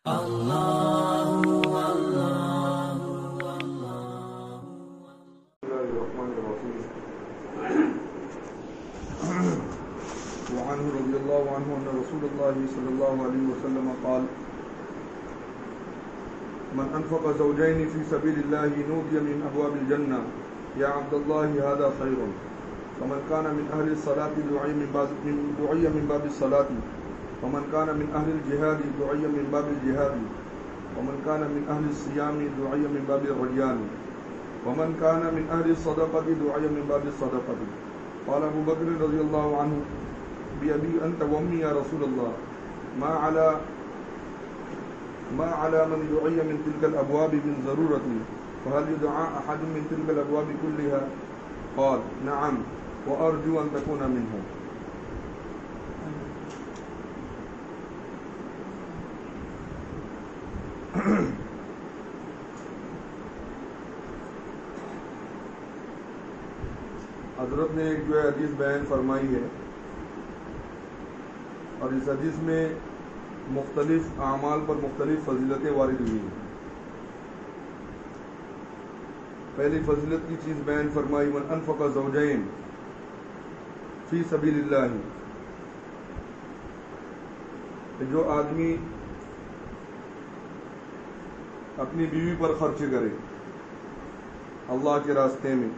وعنه رضي الله عنه أن رسول الله صلى الله عليه وسلم قال: من أنفق زوجين في سبيل الله نودي من أبواب الجنة يا عبد الله هذا خير. فمن كان من أهل الصلاة دعي من باب الصلاة، ومن كان من أهل الجهاد دعي من باب الجهاد، ومن كان من أهل الصيام دعي من باب الريان، ومن كان من أهل الصدقة دعي من باب الصدقة. قال أبو بكر رضي الله عنه: بأبي أنت وأمي يا رسول الله، ما على من دعي من تلك الأبواب من ضرورة، فهل يدعى أحد من تلك الأبواب كلها؟ قال: نعم، وأرجو أن تكون منهم. حضرت نے ایک جو ہے حدیث بیان فرمائی ہے، اور اس حدیث میں مختلف اعمال پر مختلف فضیلتیں وارد ہوئی ہیں۔ پہلی فضیلت کی چیز بیان فرمائی: من انفق زوجین فی سبیل اللہ، جو آدمی اپنی بیوی پر خرچ کرے اللہ کے راستے میں۔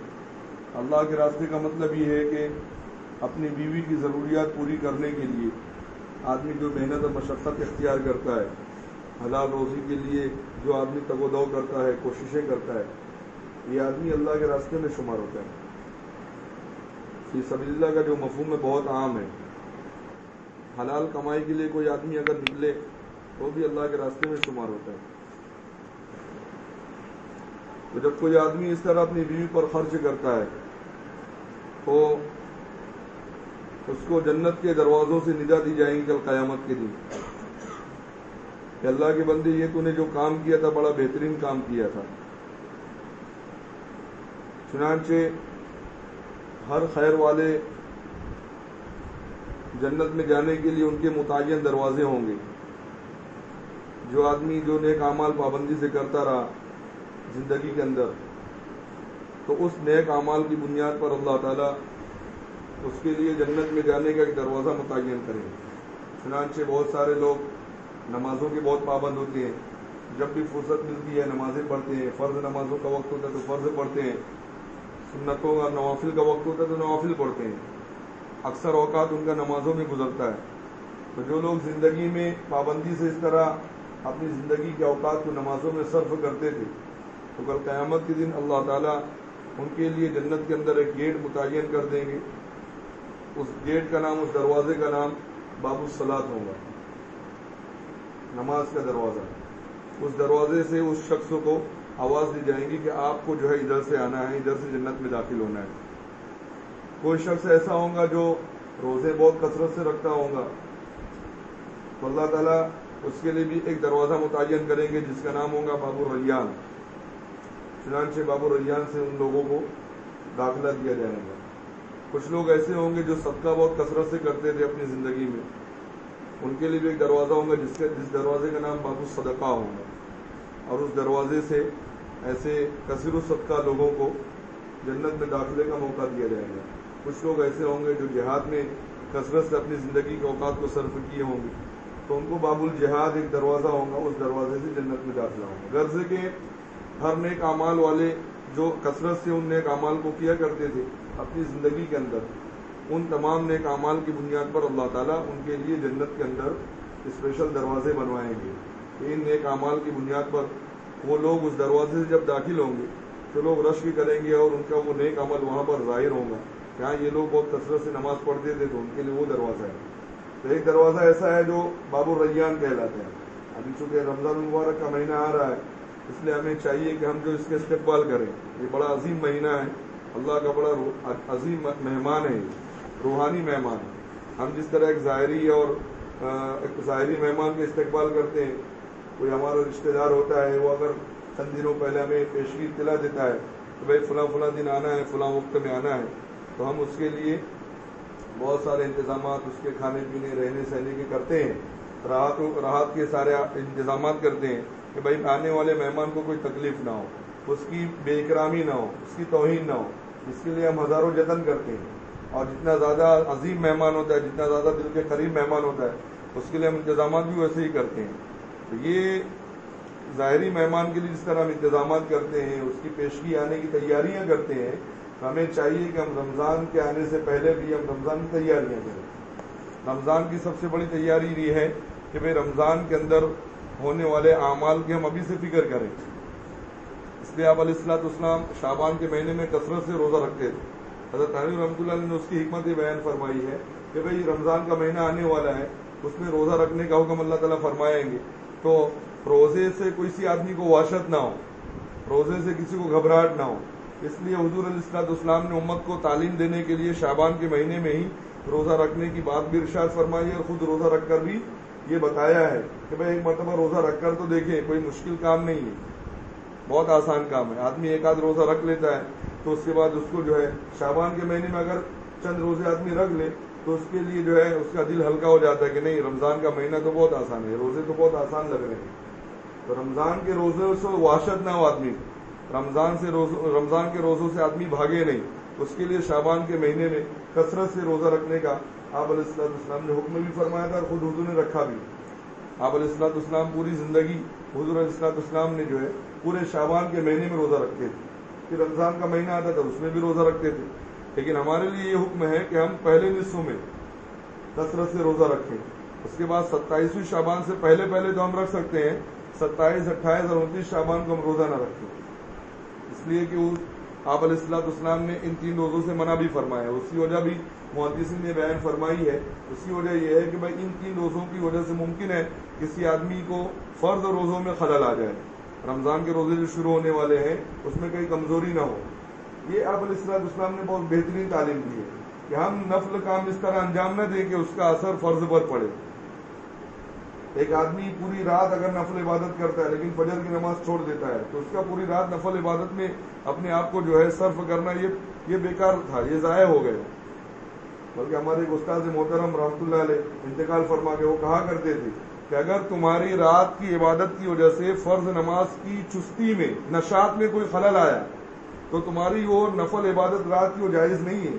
اللہ کے راستے کا مطلب یہ ہے کہ اپنی بیوی کی ضروریات پوری کرنے کے لیے آدمی جو محنت اور مشقت اختیار کرتا ہے، حلال روزی کے لیے جو آدمی تگ و دو کرتا ہے، کوششیں کرتا ہے، یہ آدمی اللہ کے راستے میں شمار ہوتا ہے۔ فی سبیل اللہ کا جو مفہوم ہے بہت عام ہے۔ حلال کمائی کے لیے کوئی آدمی اگر نکلے تو بھی اللہ کے راستے میں شمار ہوتا ہے۔ تو جب کوئی آدمی اس طرح اپنی بیوی پر خرچ کرتا ہے تو اس کو جنت کے دروازوں سے ندا دی جائیں گی کل قیامت کے دن کہ اللہ کے بندے، یہ تو نے جو کام کیا تھا بڑا بہترین کام کیا تھا۔ چنانچہ ہر خیر والے جنت میں جانے کے لیے ان کے متعین دروازے ہوں گے۔ جو آدمی جو نیک اعمال پابندی سے کرتا رہا زندگی کے اندر، تو اس نیک اعمال کی بنیاد پر اللہ تعالیٰ اس کے لیے جنت میں جانے کا ایک دروازہ متعین کریں گے۔ چنانچہ بہت سارے لوگ نمازوں کے بہت پابند ہوتے ہیں، جب بھی فرصت ملتی ہے نمازیں پڑھتے ہیں، فرض نمازوں کا وقت ہوتا ہے تو فرض پڑھتے ہیں، سنتوں اور نوافل کا وقت ہوتا ہے تو نوافل پڑھتے ہیں، اکثر اوقات ان کا نمازوں میں گزرتا ہے۔ تو جو لوگ زندگی میں پابندی سے اس طرح اپنی زندگی کے اوقات کو نمازوں میں صرف کرتے تھے، تو کل قیامت کے دن اللہ تعالیٰ ان کے لیے جنت کے اندر ایک گیٹ متعین کر دیں گے۔ اس گیٹ کا نام، اس دروازے کا نام باب الصلاۃ ہوگا، نماز کا دروازہ۔ اس دروازے سے اس شخص کو آواز دی جائیں گی کہ آپ کو جو ہے ادھر سے آنا ہے، ادھر سے جنت میں داخل ہونا ہے۔ کوئی شخص ایسا ہوگا جو روزے بہت کثرت سے رکھتا ہوگا تو اللہ تعالیٰ اس کے لیے بھی ایک دروازہ متعین کریں گے جس کا نام ہوگا باب الریان۔ چنانچہ باب الریان سے ان لوگوں کو داخلہ دیا جائے گا۔ کچھ لوگ ایسے ہوں گے جو صدقہ بہت کثرت سے کرتے تھے اپنی زندگی میں، ان کے لیے بھی ایک دروازہ ہوگا جس دروازے کا نام باب الصدقہ ہوگا، اور اس دروازے سے ایسے کثیر الصدقہ لوگوں کو جنت میں داخلے کا موقع دیا جائے گا۔ کچھ لوگ ایسے ہوں گے جو جہاد میں کثرت سے اپنی زندگی کے اوقات کو صرف کیے ہوں گے، تو ان کو باب الجہاد ایک دروازہ ہوگا، اس دروازے سے جنت میں داخلہ ہوگا۔ غرض ہے کہ ہر نیک اعمال والے جو کثرت سے ان نیک اعمال کو کیا کرتے تھے اپنی زندگی کے اندر، ان تمام نیک اعمال کی بنیاد پر اللہ تعالیٰ ان کے لیے جنت کے اندر اسپیشل دروازے بنوائیں گے کہ ان نیک اعمال کی بنیاد پر وہ لوگ اس دروازے سے جب داخل ہوں گے تو لوگ رش بھی کریں گے، اور ان کا وہ نیک عمل وہاں پر ظاہر ہوگا کہ ہاں یہ لوگ بہت کثرت سے نماز پڑھتے تھے، تو ان کے لیے وہ دروازہ ہے۔ تو ایک دروازہ ایسا ہے جو باب الریان کہلاتا ہے۔ ابھی چونکہ رمضان المبارک کا مہینہ آ رہا ہے، اس لیے ہمیں چاہیے کہ ہم جو اس کے استقبال کریں۔ یہ بڑا عظیم مہینہ ہے، اللہ کا بڑا عظیم مہمان ہے، روحانی مہمان ہے۔ ہم جس طرح ایک ظاہری مہمان کے استقبال کرتے ہیں، کوئی ہمارا رشتہ دار ہوتا ہے، وہ اگر چند دنوں پہلے ہمیں پیشگی اطلاع دیتا ہے کہ بھائی فلاں دن آنا ہے، فلاں وقت میں آنا ہے، تو ہم اس کے لیے بہت سارے انتظامات اس کے کھانے پینے رہنے سہنے کے کرتے ہیں۔ راحت کے سارے انتظامات کرتے ہیں کہ بھائی آنے والے مہمان کو کوئی تکلیف نہ ہو، اس کی بے اکرامی نہ ہو، اس کی توہین نہ ہو، اس کے لیے ہم ہزاروں جتن کرتے ہیں. اور جتنا زیادہ عظیم مہمان ہوتا ہے، جتنا زیادہ دل کے قریب مہمان ہوتا ہے، اس کے لیے ہم انتظامات بھی ویسے ہی کرتے ہیں. تو یہ ظاہری مہمان کے لیے جس طرح ہم انتظامات کرتے ہیں، اس کی پیشگی آنے کی تیاریاں کرتے ہیں، تو ہمیں چاہیے کہ ہم رمضان کے آنے سے پہلے بھی ہم رمضان کی تیاریاں کریں. رمضان کی سب سے بڑی تیاری یہ ہے کہ بھئی رمضان کے اندر ہونے والے اعمال کی ہم ابھی سے فکر کریں. اس لیے آپ علیہ الصلوۃ والسلام شعبان کے مہینے میں کثرت سے روزہ رکھتے تھے. حضرت تھانوی رحمۃ اللہ علیہ نے اس کی حکمت بیان فرمائی ہے کہ بھئی رمضان کا مہینہ آنے والا ہے، اس میں روزہ رکھنے کا حکم اللہ تعالیٰ فرمائیں گے، تو روزے سے کسی آدمی کو وحشت نہ ہو، روزے سے کسی کو گھبراہٹ نہ ہو. اس لیے حضور علیہ الصلوۃ والسلام نے امت کو تعلیم دینے کے لیے شعبان کے مہینے میں ہی روزہ رکھنے کی بات بھی ارشاد فرمائی ہے، اور خود روزہ رکھ کر بھی یہ بتایا ہے کہ بھئی ایک مرتبہ روزہ رکھ کر تو دیکھیں، کوئی مشکل کام نہیں ہے، بہت آسان کام ہے. آدمی ایک آدھ روزہ رکھ لیتا ہے تو اس کے بعد اس کو جو ہے شعبان کے مہینے میں اگر چند روزے آدمی رکھ لے تو اس کے لیے جو ہے اس کا دل ہلکا ہو جاتا ہے کہ نہیں، رمضان کا مہینہ تو بہت آسان ہے، روزے تو بہت آسان لگ رہے ہیں. تو رمضان کے روزوں سے وحشت نہ ہو آدمی، رمضان کے روزوں سے آدمی بھاگے نہیں. اس کے لیے شعبان کے مہینے میں کثرت سے روزہ رکھنے کا آپ علیہ الصلوۃ والسلام نے حکم بھی فرمایا تھا، اور خود حضور نے رکھا بھی. آپ علیہ الصلوۃ والسلام پوری زندگی حضور علیہ الصلوۃ والسلام نے جو ہے پورے شعبان کے مہینے میں روزہ رکھتے تھے. پھر رمضان کا مہینہ آتا تھا اس میں بھی روزہ رکھتے تھے. لیکن ہمارے لیے یہ حکم ہے کہ ہم پہلے نصفوں میں کثرت سے روزہ رکھیں. اس کے بعد 27ویں شعبان سے پہلے تو ہم رکھ سکتے ہیں، 27، 28 اور 29 شعبان کو ہم روزہ نہ رکھیں، اس لیے کہ آپ علیہ الصلوۃ والسلام نے ان 3 روزوں سے منع بھی فرمایا. اس کی وجہ بھی محدثین نے بیان فرمائی ہے. اس کی وجہ یہ ہے کہ بھائی ان 3 روزوں کی وجہ سے ممکن ہے کسی آدمی کو فرض روزوں میں خلل آ جائے. رمضان کے روزے جو شروع ہونے والے ہیں اس میں کوئی کمزوری نہ ہو. یہ آپ علیہ الصلوۃ والسلام نے بہت بہترین تعلیم دی ہے کہ ہم نفل کام اس طرح انجام نہ دیں کہ اس کا اثر فرض پر پڑے. ایک آدمی پوری رات اگر نفل عبادت کرتا ہے لیکن فجر کی نماز چھوڑ دیتا ہے تو اس کا پوری رات نفل عبادت میں اپنے آپ کو جو ہے صرف کرنا یہ بیکار تھا، یہ ضائع ہو گیا. بلکہ ہمارے ایک استاد محترم رحمۃ اللہ علیہ انتقال فرما کے وہ کہا کرتے تھے کہ اگر تمہاری رات کی عبادت کی وجہ سے فرض نماز کی چستی میں، نشاط میں کوئی خلل آیا تو تمہاری وہ نفل عبادت رات کی وہ جائز نہیں ہے،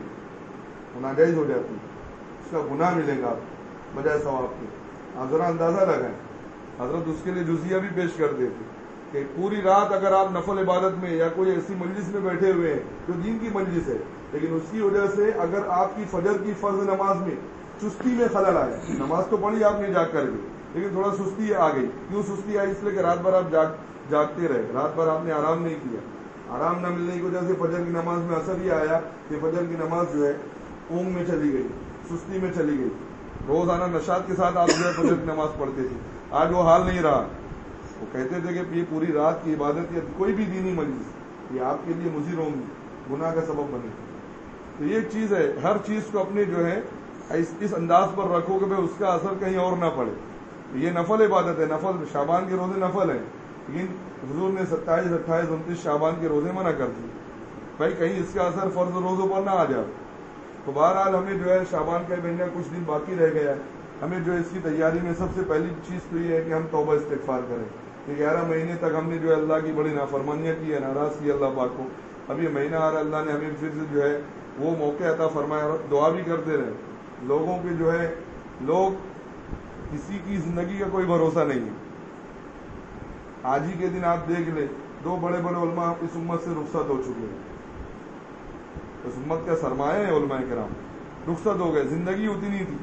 وہ ناجائز ہو جاتی، اس کا گناہ ملے گا بجائے ثواب کے. آپ ذرا اندازہ لگائیں. حضرت اس کے لیے جزیہ بھی پیش کرتے تھے کہ پوری رات اگر آپ نفل عبادت میں یا کوئی ایسی مجلس میں بیٹھے ہوئے ہیں جو دین کی مجلس ہے، لیکن اس کی وجہ سے اگر آپ کی فجر کی فرض نماز میں چستی میں خلل آیا، نماز تو پڑھی آپ نے جاگ کر کے لیکن تھوڑا سستی آ گئی. کیوں سستی آئی؟ اس لیے کہ رات بھر آپ جاگتے رہے، رات بھر آپ نے آرام نہیں کیا. آرام نہ ملنے کی وجہ سے فجر کی نماز میں اثر یہ آیا کہ فجر کی نماز جو ہے اونگ میں چلی گئی، سستی میں چلی گئی. روزانہ نشاط کے ساتھ آپ جو ہے فجر کی نماز پڑھتے تھے، آج وہ حال نہیں رہا. وہ کہتے تھے کہ یہ پوری رات کی عبادت یا کوئی بھی دینی مجلس یہ آپ کے لیے مضر ہوں گی، گناہ کا سبب بنے. تو یہ چیز ہے، ہر چیز کو اپنے جو ہے اس انداز پر رکھو کہ اس کا اثر کہیں اور نہ پڑے. یہ نفل عبادت ہے، نفل شعبان کے روزے نفل ہیں، لیکن حضور نے 27، 28، 29 شعبان کے روزے منع کر دیے بھائی کہیں اس کا اثر فرض روزوں پر نہ آ جائے. تو بہرحال ہمیں جو ہے شعبان کا مہینہ کچھ دن باقی رہ گیا ہے، ہمیں جو اس کی تیاری میں سب سے پہلی چیز تو یہ ہے کہ ہم توبہ استغفار کریں. کہ 11 مہینے تک ہم نے جو ہے اللہ کی بڑی نافرمانیاں کی ہے، ناراض کی اللہ پاک کو. اب یہ مہینہ آ رہا، اللہ نے ہمیں پھر سے جو ہے وہ موقع عطا فرمایا، اور دعا بھی کرتے رہے. لوگوں کے جو ہے کسی کی زندگی کا کوئی بھروسہ نہیں ہے. آج ہی کے دن آپ دیکھ لیں 2 بڑے علماء اس امت سے رخصت ہو چکے ہیں. اس امت کا سرمایہ ہے علماء کرام، رخصت ہو گئے. زندگی اتنی تھی،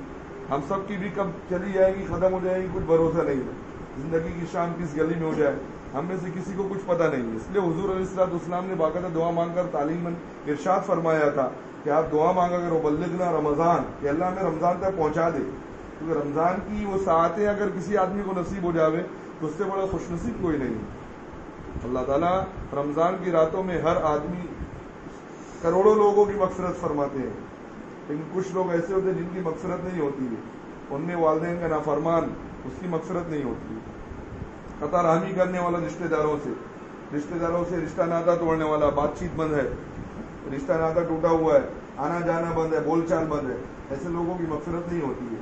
ہم سب کی بھی کب چلی جائے گی، ختم ہو جائے گی، کچھ بھروسہ نہیں ہے. زندگی کی شام کس گلی میں ہو جائے ہم میں سے کسی کو کچھ پتہ نہیں ہے. اس لیے حضور علیہ الصلوۃ والسلام نے باقاعدہ دعا مانگ کر تعلیم ارشاد فرمایا تھا کہ آپ دعا مانگا کرو بلغنا رمضان، کہ اللہ ہمیں رمضان تک پہنچا دے. کیونکہ رمضان کی وہ ساعتیں اگر کسی آدمی کو نصیب ہو جاوے تو اس سے بڑا خوش نصیب کوئی نہیں. اللہ تعالیٰ رمضان کی راتوں میں ہر آدمی کروڑوں لوگوں کی مغفرت فرماتے ہیں، لیکن کچھ لوگ ایسے ہوتے ہیں جن کی مغفرت نہیں ہوتی ہے. ان میں والدین کا نافرمان، اس کی مغفرت نہیں ہوتی ہے. قطع رحمی کرنے والا رشتہ داروں سے رشتہ ناطہ توڑنے والا، بات چیت بند ہے، رشتہ ناطہ ٹوٹا ہوا ہے، آنا جانا بند ہے، بول چال بند ہے، ایسے لوگوں کی مغفرت نہیں ہوتی ہے.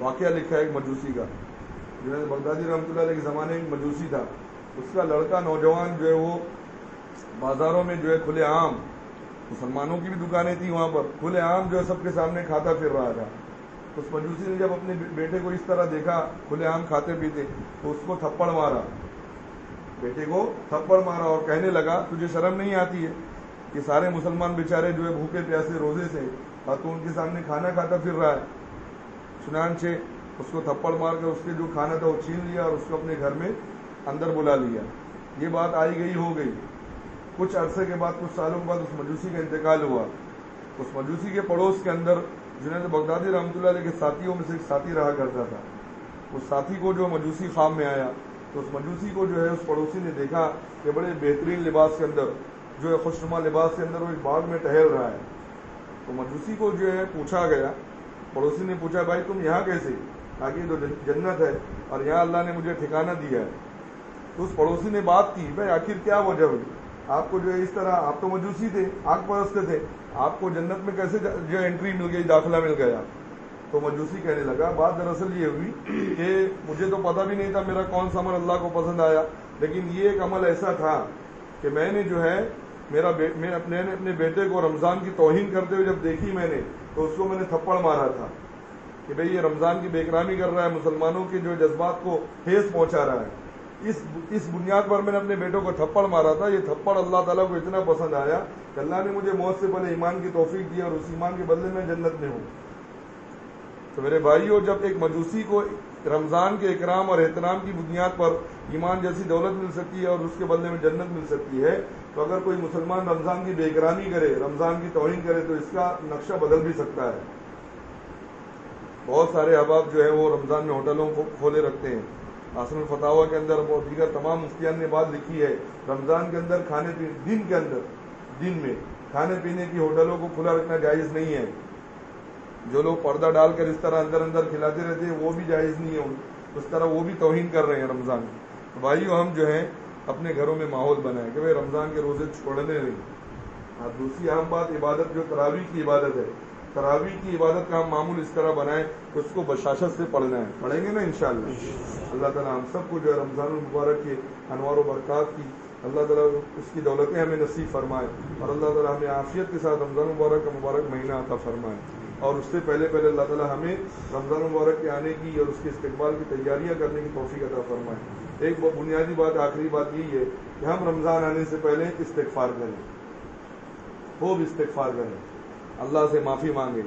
واقعہ لکھا ہے ایک مجوسی کا، جنید بغدادی رحمۃ اللہ علیہ کے زمانے میں ایک مجوسی تھا، اس کا لڑکا نوجوان جو ہے وہ بازاروں میں جو ہے کھلے عام، مسلمانوں کی بھی دکانیں تھیں وہاں پر، کھلے عام جو ہے سب کے سامنے کھاتا پھر رہا تھا. اس مجوسی نے جب اپنے بیٹے کو اس طرح دیکھا کھلے عام کھاتے پیتے تو اس کو تھپڑ مارا، بیٹے کو تھپڑ مارا اور کہنے لگا تجھے شرم نہیں آتی ہے کہ سارے مسلمان بیچارے جو ہے بھوکے پیاسے روزے سے اور تو ان کے سامنے کھانا کھاتا پھر رہا ہے. چنانچہ اس کو تھپڑ مار کر اس کے جو کھانا تھا وہ چھین لیا اور اس کو اپنے گھر میں اندر بلا لیا. یہ بات آئی گئی ہو گئی. کچھ عرصے کے بعد، کچھ سالوں کے بعد اس مجوسی کا انتقال ہوا. اس مجوسی کے پڑوس کے اندر جنید بغدادی رحمۃ اللہ علیہ کے ساتھیوں میں سے ایک ساتھی رہا کرتا تھا. اس ساتھی کو جو مجوسی خواب میں آیا تو اس مجوسی کو جو ہے اس پڑوسی نے دیکھا کہ بڑے بہترین لباس کے اندر جو ہے خوشنما لباس کے اندر وہ ایک باغ میں ٹہل رہا ہے. تو مجوسی کو جو ہے پوچھا گیا، پڑوسی نے پوچھا بھائی تم یہاں کیسے؟ تاکہ تو جنت ہے اور یہاں اللہ نے مجھے ٹھکانہ دیا ہے. تو اس پڑوسی نے بات کی بھائی آخر کیا وجہ ہوئی آپ کو جو ہے اس طرح، آپ تو مجوسی تھے، آگ پرست تھے، آپ کو جنت میں کیسے جو انٹری مل گئی، داخلہ مل گیا؟ تو مجوسی کہنے لگا بات دراصل یہ ہوئی کہ مجھے تو پتہ بھی نہیں تھا میرا کون سا عمل اللہ کو پسند آیا، لیکن یہ ایک عمل ایسا تھا کہ میں نے جو ہے میں اپنے بیٹے کو رمضان کی توہین کرتے ہوئے جب دیکھی میں نے تو اس کو میں نے تھپڑ مارا تھا کہ بھئی یہ رمضان کی بے اکرامی کر رہا ہے، مسلمانوں کے جو جذبات کو ٹھیس پہنچا رہا ہے. اس بنیاد پر میں نے اپنے بیٹوں کو تھپڑ مارا تھا. یہ تھپڑ اللہ تعالیٰ کو اتنا پسند آیا کہ اللہ نے مجھے موت سے پہلے ایمان کی توفیق دی اور اس ایمان کے بدلے میں جنت میں ہوں. تو میرے بھائیوں، جب ایک مجوسی کو رمضان کے اکرام اور احترام کی بنیاد پر ایمان جیسی دولت مل سکتی ہے اور اس کے بدلے میں جنت مل سکتی ہے، تو اگر کوئی مسلمان رمضان کی بے اکرامی کرے، رمضان کی توہین کرے تو اس کا نقشہ بدل بھی سکتا ہے. بہت سارے احباب جو ہے وہ رمضان میں ہوٹلوں کو کھولے رکھتے ہیں. حاصل الفتاوی کے اندر اور دیگر تمام مفتیان نے بات لکھی ہے رمضان کے اندر کھانے پینے دن میں کھانے پینے کی ہوٹلوں کو کھلا رکھنا جائز نہیں ہے. جو لوگ پردہ ڈال کر اس طرح اندر کھلاتے رہتے ہیں وہ بھی جائز نہیں ہے، اس طرح وہ بھی توہین کر رہے ہیں رمضان میں. تو بھائیو ہم جو ہے اپنے گھروں میں ماحول بنائیں کہ بھائی رمضان کے روزے چھوڑنے نہیں. اور دوسری اہم بات عبادت جو تراویح کی عبادت ہے، تراویح کی عبادت کا ہم معمول اس طرح بنائیں کہ اس کو بشاشت سے پڑھنا ہے. پڑھیں گے نا انشاءاللہ. اللہ تعالیٰ ہم سب کو جو ہے رمضان المبارک کے انوار و برکات کی اللہ تعالیٰ اس کی دولتیں ہمیں نصیب فرمائے اور اللہ تعالیٰ ہمیں عافیت کے ساتھ رمضان المبارک کا مبارک مہینہ عطا فرمائے. اور اس سے پہلے اللہ تعالیٰ ہمیں رمضان المبارک کے آنے کی اور اس کے استقبال کی تیاریاں کرنے کی توفیق عطا فرمائے. ایک بنیادی بات، آخری بات یہی ہے کہ ہم رمضان آنے سے پہلے استغفار کریں، خوب استغفار کریں، اللہ سے معافی مانگیں.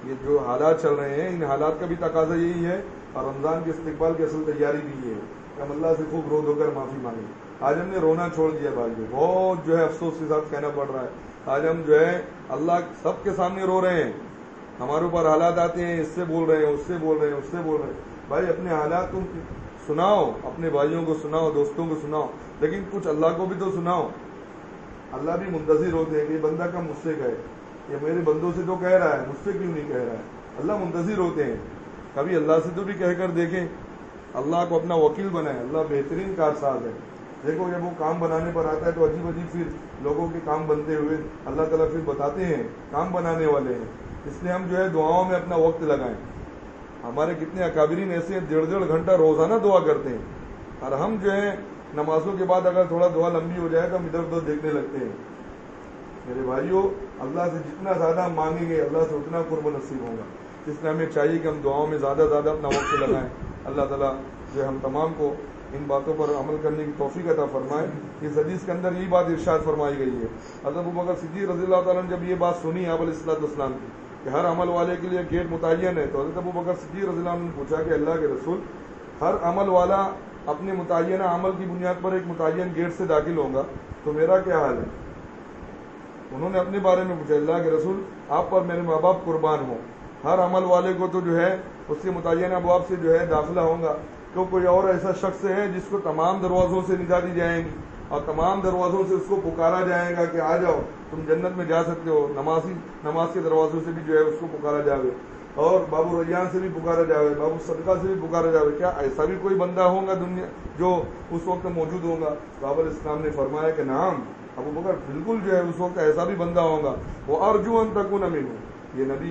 یہ جو حالات چل رہے ہیں ان حالات کا بھی تقاضا یہی ہے اور رمضان کے استقبال کی اصل تیاری بھی یہ ہے کہ ہم اللہ سے خوب رو دھو کر معافی مانگیں. آج ہم نے رونا چھوڑ دیا بھائی، بہت جو ہے افسوس کے ساتھ کہنا پڑ رہا ہے. آج ہم جو ہے اللہ سب کے سامنے رو رہے ہیں. ہمارے اوپر حالات آتے ہیں، اس سے بول رہے ہیں، اس سے بول رہے ہیں، اس سے بول رہے ہیں. بھائی اپنے حالات تم سناؤ، اپنے بھائیوں کو سناؤ، دوستوں کو سناؤ، لیکن کچھ اللہ کو بھی تو سناؤ. اللہ بھی منتظر ہوتے ہیں کہ یہ بندہ کب مجھ سے کہے، یہ میرے بندوں سے تو کہہ رہا ہے، مجھ سے کیوں نہیں کہہ رہا ہے. اللہ منتظر ہوتے ہیں. کبھی اللہ سے تو بھی کہہ کر دیکھیں، اللہ کو اپنا وکیل بنائیں. اللہ بہترین کارساز ہے. دیکھو جب وہ کام بنانے پر آتا ہے تو عجیب عجیب پھر لوگوں کے کام بنتے ہوئے اللہ تعالیٰ پھر بتاتے ہیں کام بنانے والے ہیں. اس لیے ہم جو ہے دعاؤں میں اپنا وقت لگائیں. ہمارے کتنے اکابرین ایسے ہیں 1.5 گھنٹہ روزانہ دعا کرتے ہیں، اور ہم جو ہے نمازوں کے بعد اگر تھوڑا دعا لمبی ہو جائے تو ہم ادھر ادھر دیکھنے لگتے ہیں. میرے بھائیوں، اللہ سے جتنا زیادہ ہم مانگیں گے اللہ سے اتنا قرب نصیب ہوگا. اس لیے ہمیں چاہیے کہ ہم دعاؤں میں زیادہ اپنا وقت لگائیں. اللہ تعالیٰ جو ہے ہم تمام کو ان باتوں پر عمل کرنے کی توفیق عطا فرمائے. اس حدیث کے اندر یہی بات ارشاد فرمائی گئی ہے. حضرت ابوبکر صدیق رضی اللہ تعالیٰ نے جب یہ بات سنی آپ علیہ الصلوۃ والسلام کی کہ ہر عمل والے کے لیے گیٹ متعین ہے، تو حضرت ابوبکر صدیق رضی اللہ عنہ نے پوچھا کہ اللہ کے رسول، ہر عمل والا اپنے متعینہ عمل کی بنیاد پر ایک متعین گیٹ سے داخل ہوگا، تو میرا کیا حال ہے؟ انہوں نے اپنے بارے میں پوچھا. اللہ کے رسول، آپ پر میرے ماں باپ قربان ہوں، ہر عمل والے کو تو جو ہے اس کے متعینہ ابواب سے جو ہے داخلہ ہوگا، تو کوئی اور ایسا شخص ہے جس کو تمام دروازوں سے ندا دی جائیں گی اور تمام دروازوں سے اس کو پکارا جائے گا کہ آ جاؤ تم جنت میں جا سکتے ہو. نماز کے دروازوں سے بھی جو ہے اس کو پکارا جاوے اور باب الریان سے بھی پکارا جاوے، باب الصدقہ سے بھی پکارا جاوے. کیا ایسا بھی کوئی بندہ ہوگا دنیا جو اس وقت موجود ہوگا؟ باب الاسلام نے فرمایا کہ نعم ابو بکر، بالکل جو ہے اس وقت ایسا بھی بندہ ہوگا. وہ ارجو ان تکون منہ، یہ نبی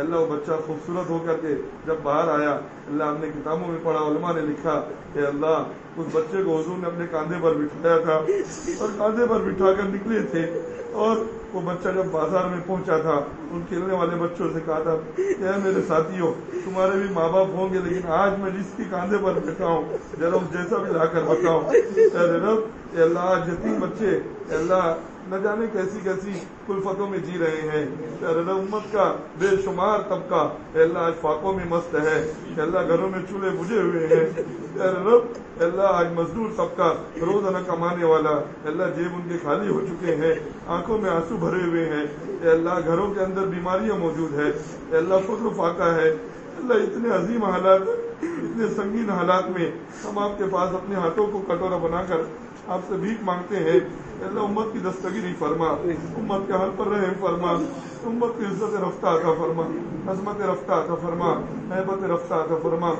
اللہ وہ بچہ خوبصورت ہو کر کے جب باہر آیا، اللہ ہم نے کتابوں میں پڑھا، علماء نے لکھا کہ اللہ اس بچے کو حضور نے اپنے کاندھے پر بٹھایا تھا اور کاندھے پر بٹھا کر نکلے تھے، اور وہ بچہ جب بازار میں پہنچا تھا ان کھیلنے والے بچوں سے کہا تھا کہ اے میرے ساتھیوں، تمہارے بھی ماں باپ ہوں گے، لیکن آج میں جس کی کاندھے پر بیٹھا ہوں ذرا اس جیسا بھی لا کر بتاؤ۔ اے رب، اے اللہ آج یتیم بچے اے اللہ نہ جانے کیسی کیسی کلفتوں میں جی رہے ہیں، اے اللہ امت کا بے شمار طبقہ اے اللہ آج فاقوں میں مست ہے، اے اللہ گھروں میں چولہے بجھے ہوئے ہیں، اے رب اے اللہ آج مزدور طبقہ روزانہ کمانے والا اے اللہ جیب ان کے خالی ہو چکے ہیں، آنکھوں میں آنسو بھرے ہوئے ہیں، اے اللہ گھروں کے اندر بیماریاں موجود ہے، اے اللہ فقر و فاقہ ہے، اللہ اتنے عظیم حالات، اتنے سنگین حالات میں ہم آپ کے پاس اپنے ہاتھوں کو کٹورا بنا کر آپ سے بھیک مانگتے ہیں، اللہ امت کی دستگیری فرما، امت کے حل پر رحم فرما، امت کی عزت رفتہ عطا فرما، عظمت رفتہ عطا فرما، ہیبت رفتہ عطا فرما،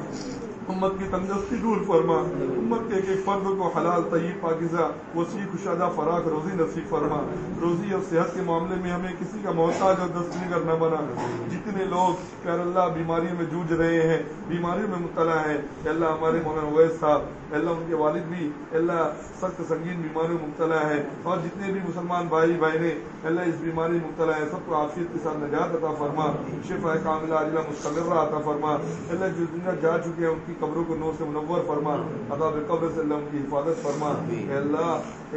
امت کی تندرستی دور فرما، امت کے ایک ایک فرد کو حلال طیب پاکیزہ وسیع کشادہ فراخ روزی نصیب فرما، روزی اور صحت کے معاملے میں ہمیں کسی کا محتاج اور دستگیر نہ بنا، جتنے لوگ پیار اللہ بیماریوں میں جوجھ رہے ہیں، بیماریوں میں مبتلا ہیں، اللہ ہمارے مولانا اویس صاحب اللہ ان کے والد بھی اللہ سخت سنگین بیماریوں میں مبتلا ہے، اور جتنے بھی مسلمان بھائی بہنیں اللہ اس بیماری میں مبتلا ہے سب کو عافیت کے ساتھ نجات عطا فرما، شفا کاملہ عاجلہ مستمرہ عطا فرما، اللہ جو دنیا جا چکے ہیں ان کی قبروں کو نور سے منور فرما، عذاب قبر سے اللہ ان کی حفاظت فرما، اے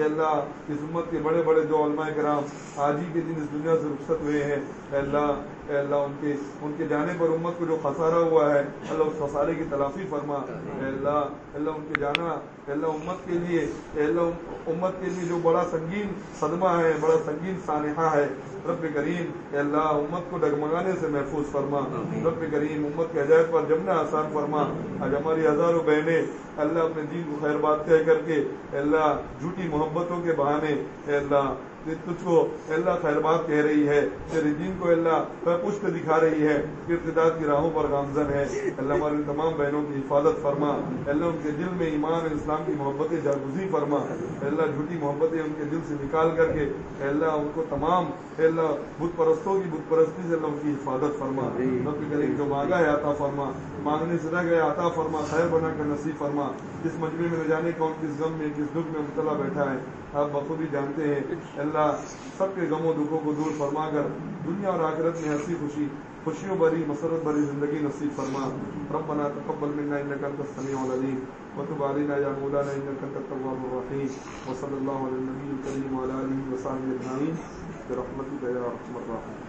اللہ اس امت کے بڑے بڑے جو علماء کرام آج ہی کے دن اس دنیا سے رخصت ہوئے ہیں، اے اللہ ان کے جانے پر امت کو جو خسارہ ہوا ہے اللہ اس خسارے کی تلافی فرما، اے اللہ ان کے جانا اے اللہ امت کے لیے اے اللہ امت کے لیے جو بڑا سنگین صدمہ ہے، بڑا سنگین سانحہ ہے، رب کریم اے اللہ امت کو ڈگمگانے سے محفوظ فرما، رب کریم امت کے عجائب پر جمنا آسان فرما، آج ہماری ہزاروں بہنیں اللہ اپنے دین کو خیر بات کہہ کر کے اے اللہ جھوٹی محبتوں کے بہانے اے اللہ تجھ کو اللہ خیر بات کہہ رہی ہے، تیرے دین کو اللہ پشت دکھا رہی ہے، ارتداد کی راہوں پر گامزن ہے، اللہ ہمارے تمام بہنوں کی حفاظت فرما، اللہ ان کے دل میں ایمان اور اسلام کی محبتیں جاگزی فرما، اللہ جھوٹی محبتیں ان کے دل سے نکال کر کے اللہ ان کو تمام اللہ بت پرستوں کی بت پرستی سے اللہ ان کی حفاظت فرما، رب کریم جو مانگا ہے عطا فرما، مانگنے سے رہ گیا عطا فرما، خیر بنا کر نصیب فرما، اس مجمع میں نہ جانے کون کس غم میں کس دکھ میں مبتلا بیٹھا ہے آپ بخوبی جانتے ہیں، اللہ سب کے غم و دکھوں کو دور فرما کر دنیا اور آخرت میں ہنسی خوشیوں بھری مسرت بھری زندگی نصیب فرما، ربنا تقبل منا انك انت السميع العليم وتب علينا يا مولانا انك انت التواب الرحيم وصلى الله على النبي الكريم وعلى اله وصحبه اجمعين برحمتك يا ارحم الراحمين۔